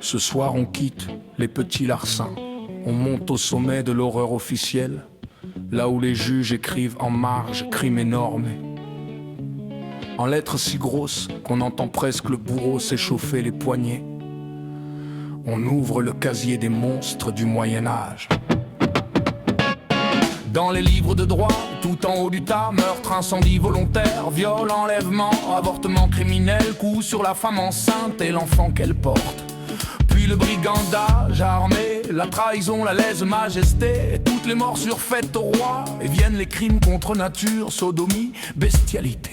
Ce soir on quitte les petits larcins. On monte au sommet de l'horreur officielle, là où les juges écrivent en marge crime énorme, en lettres si grosses qu'on entend presque le bourreau s'échauffer les poignets. On ouvre le casier des monstres du Moyen-Âge. Dans les livres de droit, tout en haut du tas, meurtre, incendie volontaire, viol, enlèvement, avortement criminel, coup sur la femme enceinte et l'enfant qu'elle porte. Puis le brigandage armé, la trahison, la lèse-majesté, toutes les morts surfaites au roi, et viennent les crimes contre nature, sodomie, bestialité.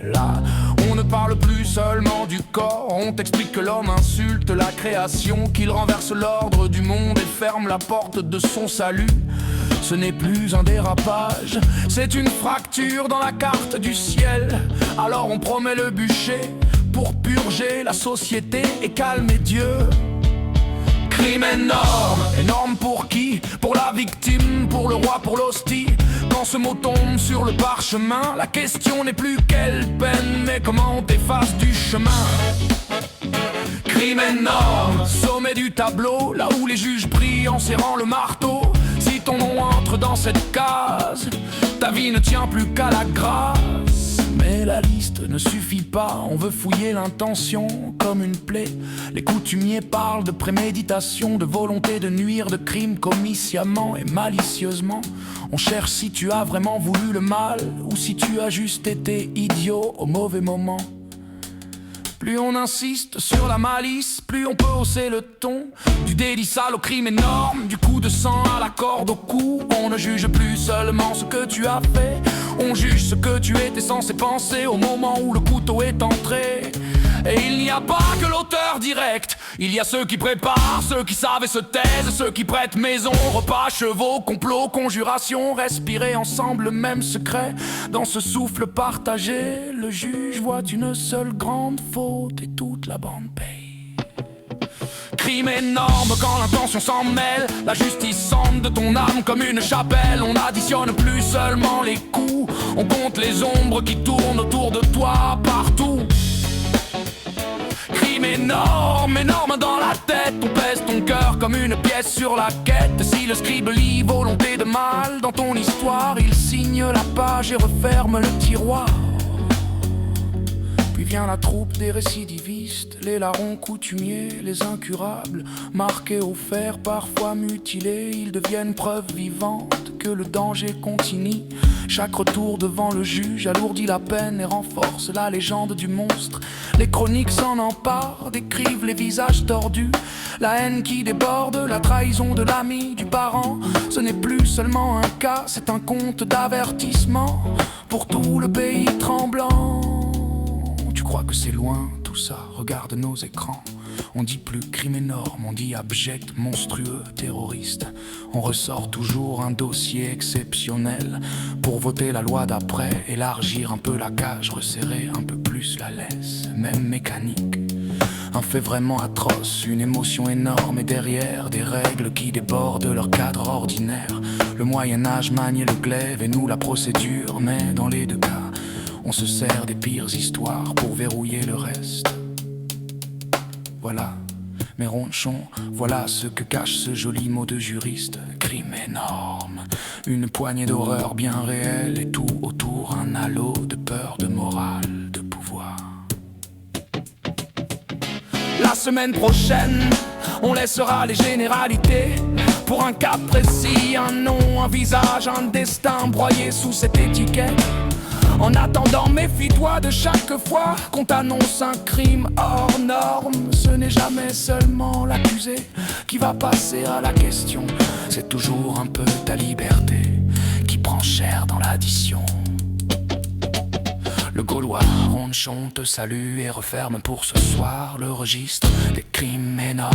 Là, on ne parle plus seulement du corps, on t'explique que l'homme insulte la création, qu'il renverse l'ordre du monde et ferme la porte de son salut. Ce n'est plus un dérapage, c'est une fracture dans la carte du ciel. Alors on promet le bûcher pour purger la société et calmer Dieu. Crime énorme, énorme pour qui? Pour la victime, pour le roi, pour l'hostie. Quand ce mot tombe sur le parchemin, la question n'est plus quelle peine, mais comment on t'efface du chemin. Crime énorme, sommet du tableau, là où les juges prient en serrant le marteau. Si ton nom entre dans cette case, ta vie ne tient plus qu'à la grâce. Mais la liste ne suffit pas, on veut fouiller l'intention comme une plaie. Les coutumiers parlent de préméditation, de volonté de nuire, de crimes commis sciemment et malicieusement. On cherche si tu as vraiment voulu le mal ou si tu as juste été idiot au mauvais moment. Plus on insiste sur la malice, plus on peut hausser le ton. Du délit sale au crime énorme, du coup de sang à la corde au cou. On ne juge plus seulement ce que tu as fait, on juge ce que tu étais censé penser au moment où le couteau est entré. Et il n'y a pas que l'auteur direct, il y a ceux qui préparent, ceux qui savent et se taisent, ceux qui prêtent maison, repas, chevaux, complots, conjurations. Respirer ensemble le même secret, dans ce souffle partagé, le juge voit une seule grande faute et toute la bande paye. Crime énorme quand l'intention s'en mêle, la justice semble de ton âme comme une chapelle. On n'additionne plus seulement les coups, on compte les ombres qui tournent autour de toi partout. Crime énorme, énorme dans la tête, on pèse ton cœur comme une pièce sur la quête. Si le scribe lit volonté de mal dans ton histoire, il signe la page et referme le tiroir. Puis vient la troupe des récidivistes, les larrons coutumiers, les incurables, marqués au fer, parfois mutilés. Ils deviennent preuve vivante que le danger continue. Chaque retour devant le juge alourdit la peine et renforce la légende du monstre. Les chroniques s'en emparent, décrivent les visages tordus, la haine qui déborde, la trahison de l'ami, du parent. Ce n'est plus seulement un cas, c'est un conte d'avertissement pour tout le pays tremblant. Tu crois que c'est loin tout ça? Regarde nos écrans. On dit plus crime énorme, on dit abject, monstrueux, terroriste. On ressort toujours un dossier exceptionnel pour voter la loi d'après, élargir un peu la cage, resserrer un peu plus la laisse, même mécanique. Un fait vraiment atroce, une émotion énorme et derrière des règles qui débordent leur cadre ordinaire. Le Moyen-Âge maniait le glaive et nous la procédure, mais dans les deux cas, on se sert des pires histoires pour verrouiller le reste. Voilà, mes ronchons, voilà ce que cache ce joli mot de juriste. Crime énorme, une poignée d'horreur bien réelle et tout autour un halo de peur, de morale, de pouvoir. La semaine prochaine, on laissera les généralités pour un cas précis, un nom, un visage, un destin broyé sous cette étiquette. En attendant, méfie-toi de chaque fois qu'on t'annonce un crime hors norme. Ce n'est jamais seulement l'accusé qui va passer à la question, c'est toujours un peu ta liberté qui prend cher dans l'addition. Le Gaulois ronchon te salue et referme pour ce soir le registre des crimes énormes.